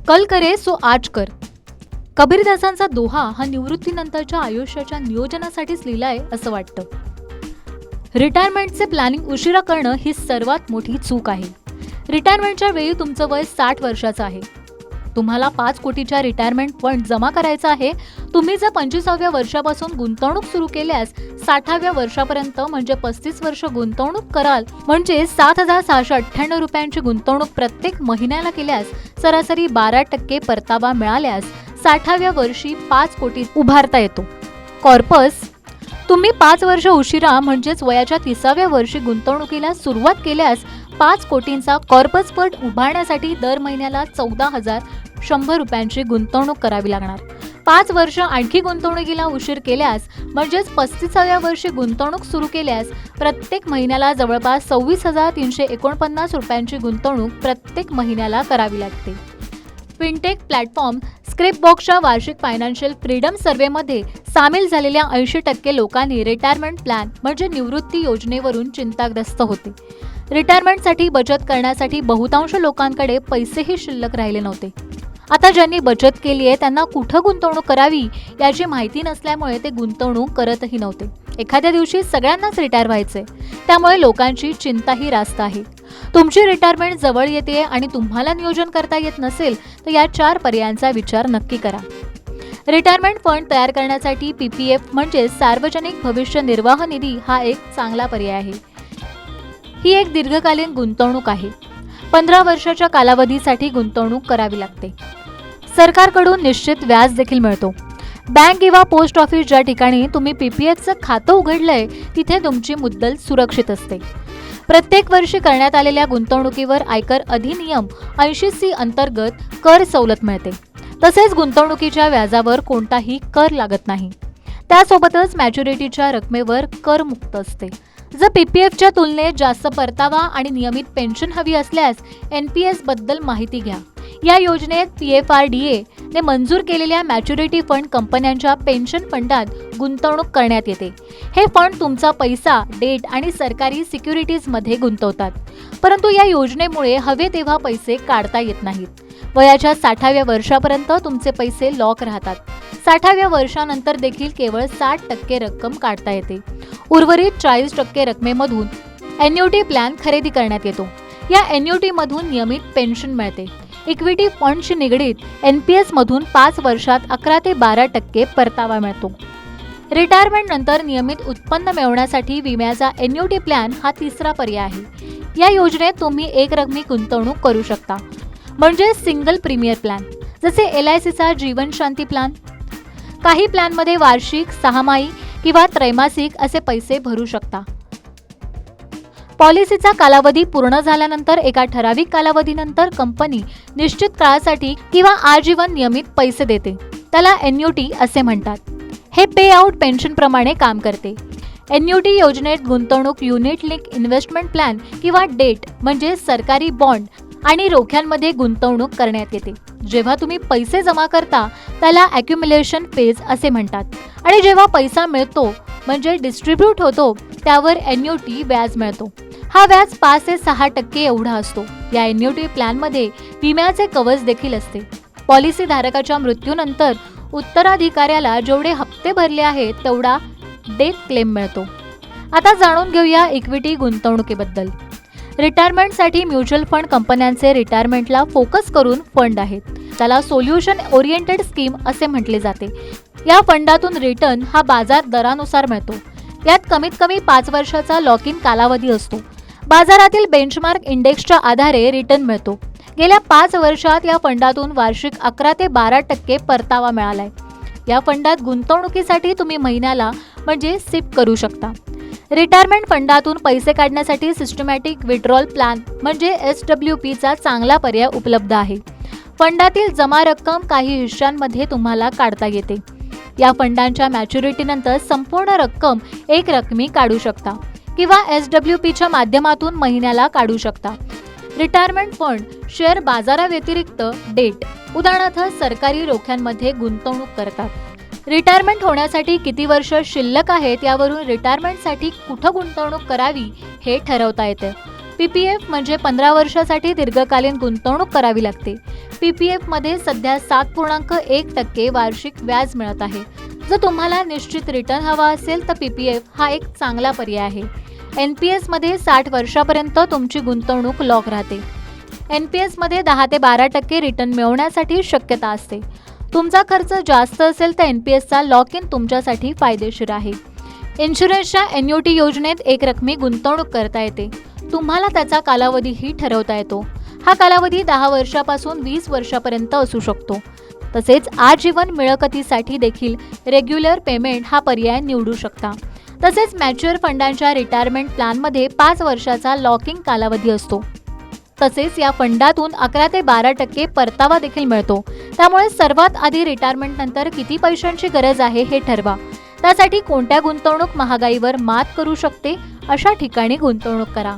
कल करे सो आज कर. कबीरदासांचा दोहा हा निवृत्तीनंतरच्या आयुष्याच्या नियोजनासाठीच लिहिलाय असं वाटतं. रिटायरमेंटचे प्लॅनिंग उशिरा करणं ही सर्वात मोठी चूक आहे. रिटायरमेंटच्या वेळी तुमचं वय 60 वर्षाचं आहे. तुम्हाला 5 कोटीच्या रिटायरमेंट फंड जमा करायचा आहे. तुम्ही जर 25व्या वर्षापासून गुंतवणूक सुरू केल्यास 60व्या वर्षापर्यंत म्हणजे 35 वर्ष गुंतवणूक कराल, म्हणजे 7,698 रुपयांची गुंतवणूक प्रत्येक महिन्याला केल्यास सरासरी 12% परतावा मिळाल्यास 60व्या वर्षी 5 कोटी उभारता येतो. कॉर्पस, तुम्ही 5 वर्ष उशिरा म्हणजेच वयाच्या 30व्या वर्षी गुंतवणुकीला सुरुवात केल्यास 5 कोटींचा कॉर्पस फंड उभारण्यासाठी दर महिन्याला 14,100 रुपयांची गुंतवणूक करावी लागणार. 5 वर्ष आणखी गुंतवणुकीला उशीर केल्यास म्हणजेच 35व्या वर्षी गुंतवणूक सुरू केल्यास प्रत्येक महिन्याला जवळपास 26,349 रुपयांची गुंतवणूक प्रत्येक महिन्याला करावी लागते. फिनटेक प्लॅटफॉर्म स्क्रिप्टबॉक्सच्या वार्षिक फायनान्शियल फ्रीडम सर्व्हेमध्ये सामील झालेल्या 80% लोकांनी रिटायरमेंट प्लॅन म्हणजे निवृत्ती योजनेवरून चिंताग्रस्त होते. रिटायरमेंटसाठी बचत करण्यासाठी बहुतांश लोकांकडे पैसेही शिल्लक राहिले नव्हते. आता ज्यांनी बचत केली आहे त्यांना कुठं गुंतवणूक करावी याची माहिती नसल्यामुळे ते गुंतवणूक करतही नव्हते. एखाद्या दिवशी सगळ्यांनाच रिटायर व्हायचे, त्यामुळे लोकांची चिंताही रास्त आहे. तुमची रिटायरमेंट जवळ येते आणि तुम्हाला नियोजन करता येत नसेल तर या 4 पर्यायांचा विचार नक्की करा. रिटायरमेंट फंड तयार करण्यासाठी PPF म्हणजे सार्वजनिक भविष्य निर्वाह निधी हा एक चांगला पर्याय आहे. ही एक दीर्घकालीन गुंतवणूक आहे. 15 वर्षाच्या कालावधीसाठी गुंतवणूक करावी लागते. सरकारकडून निश्चित व्याज देखील मिळतो. बँक किंवा पोस्ट ऑफिस ज्या ठिकाणी तुम्ही PPFचं खातं उघडलंय तिथे तुमची मुद्दल सुरक्षित असते. प्रत्येक वर्षी करण्यात आलेल्या गुंतवणुकीवर आयकर अधिनियम 80C अंतर्गत कर सवलत मिळते. तसेच गुंतवणुकीच्या व्याजावर कोणताही कर लागत नाही. त्यासोबतच मॅच्युरिटीच्या रकमेवर कर मुक्त असते. जर PPFच्या तुलनेत जास्त परतावा आणि नियमित पेन्शन हवी असल्यास NPS बद्दल माहिती घ्या. या योजनेत PFRDA ने मंजूर केलेल्या मॅच्युरिटी फंड कंपन्यांच्या पेन्शन फंडात गुंतवणूक करण्यात येते. हे फंड तुमचा पैसा डेट आणि सरकारी सिक्युरिटीजमध्ये गुंतवतात. परंतु या योजनेमुळे हवे तेव्हा पैसे काढता येत नाहीत. वयाच्या 60व्या वर्षापर्यंत तुमचे पैसे लॉक राहतात. 60व्या वर्षानंतर देखील केवळ 60% रक्कम काढता येते. उर्वरित 40% रकमेमधून एन्युटी प्लॅन खरेदी करण्यात येतो. या एन्युटी मधून नियमित पेन्शन मिळते. इक्विटी फंडशी निगडीत NPS मधून 5 वर्षात 11 ते 12% परतावा मिळतो. रिटायरमेंट नंतर नियमित उत्पन्न मिळवण्यासाठी विम्याचा एन्युटी प्लॅन हा तिसरा पर्याय आहे. या योजनेत तुम्ही एक रकमी गुंतवणूक करू शकता, म्हणजे सिंगल प्रीमियर प्लॅन, जसे LICचा जीवन शांती प्लॅन. काही प्लॅनमध्ये वार्षिक, 6माही किंवा त्रैमासिक असे पैसे भरू शकता. पॉलिसीचा कालावधी पूर्ण झाल्यानंतर एका ठराविक कालावधीनंतर कंपनी निश्चित काळासाठी किंवा आजीवन नियमित पैसे देते. त्याला एन्युटी असे म्हणतात. हे पे आउट पेन्शन प्रमाणे काम करते. एन्युटी योजनेत गुंतवणूक युनिट लिंक इन्व्हेस्टमेंट प्लॅन किंवा डेट म्हणजे सरकारी बॉन्ड आणि रोख्यांमध्ये गुंतवणूक करण्यात येते. जेव्हा तुम्ही पैसे जमा करता त्याला ॲक्युम्युलेशन फेज असे म्हणतात आणि जेव्हा पैसा मिळतो म्हणजे डिस्ट्रीब्यूट होतो त्यावर एन्युटी व्याज मिळतो. हा व्याज 5 ते 6% एवढा असतो. या एन्युटी प्लॅनमध्ये विम्याचे कवच देखील असते. पॉलिसी धारकाच्या मृत्यूनंतर उत्तराधिकाऱ्याला जेवढे हप्ते भरले आहेत तेवढा डेथ क्लेम मिळतो. आता जाणून घेऊया इक्विटी गुंतवणुकीबद्दल. रिटायरमेंटसाठी म्युच्युअल फंड कंपन्यांचे रिटायरमेंटला फोकस करून फंड आहेत. त्याला सोल्युशन ओरिएंटेड स्कीम असे म्हटले जाते. या फंडातून रिटर्न हा बाजार दरानुसार मिळतो. यात कमीत कमी 5 वर्षाचा लॉक इन कालावधी असतो. बाजारातील बेंचमार्क इंडेक्सच्या आधारे रिटर्न मिळतो. गेल्या 5 वर्षात या फंडातून वार्षिक 11 ते 12% परतावा मिळालाय. या फंडात गुंतवणुकीसाठी तुम्ही महिन्याला म्हणजे सिप करू शकता. रिटायरमेंट फंडातून पैसे काढण्यासाठी सिस्टमॅटिक विड्रॉल प्लॅन म्हणजे SWPचा चांगला पर्याय उपलब्ध आहे. फंडातील जमा रक्कम काही हिश्श्यांमध्ये तुम्हाला काढता येते. या फंडांच्या मॅच्युरिटीनंतर संपूर्ण रक्कम एक रकमी काढू शकता किंवा SWPच्या माध्यमातून महिन्याला काढू शकता. रिटायरमेंट फंड शेअर बाजाराव्यतिरिक्त डेट उदाहरणार्थ सरकारी रोख्यांमध्ये गुंतवणूक करतात. रिटायरमेंट होण्यासाठी किती वर्ष शिल्लक आहेत यावरून रिटायरमेंटसाठी कुठं गुंतवणूक करावी हे ठरवता येते. PPF म्हणजे 15 वर्षासाठी दीर्घकालीन गुंतवणूक करावी लागते. PPF मध्ये सध्या 7.1% वार्षिक व्याज मिळत आहे. जर तुम्हाला निश्चित रिटर्न हवा असेल तर PPF हा एक चांगला पर्याय आहे. NPS मध्ये 60 वर्षापर्यंत तुमची गुंतवणूक लॉक राहते. NPS मध्ये 10 ते 12% रिटर्न मिळवण्यासाठी शक्यता असते. तुमचा खर्च जास्त असेल तर NPSचा लॉक इन तुमच्यासाठी फायदेशीर आहे. इन्शुरन्सच्या एन्युटी योजनेत एक रकमी गुंतवणूक करता येते. तुम्हाला त्याचा कालावधीही ठरवता येतो. हा कालावधी 10 वर्षापासून 20 वर्षापर्यंत असू शकतो. तसेच आजीवन मिळकतीसाठी देखील रेग्युलर पेमेंट हा पर्याय निवडू शकता. तसेच मॅच्युअर फंडांच्या रिटायरमेंट प्लॅनमध्ये 5 वर्षाचा लॉकिंग कालावधी असतो. तसेच या फंडातून 11 ते 12% परतावा देखील मिळतो. त्यामुळे सर्वात आधी रिटायरमेंट नंतर किती पैशांची गरज आहे हे ठरवा. त्यासाठी कोणत्या गुंतवणूक महागाईवर मात करू शकते अशा ठिकाणी गुंतवणूक करा.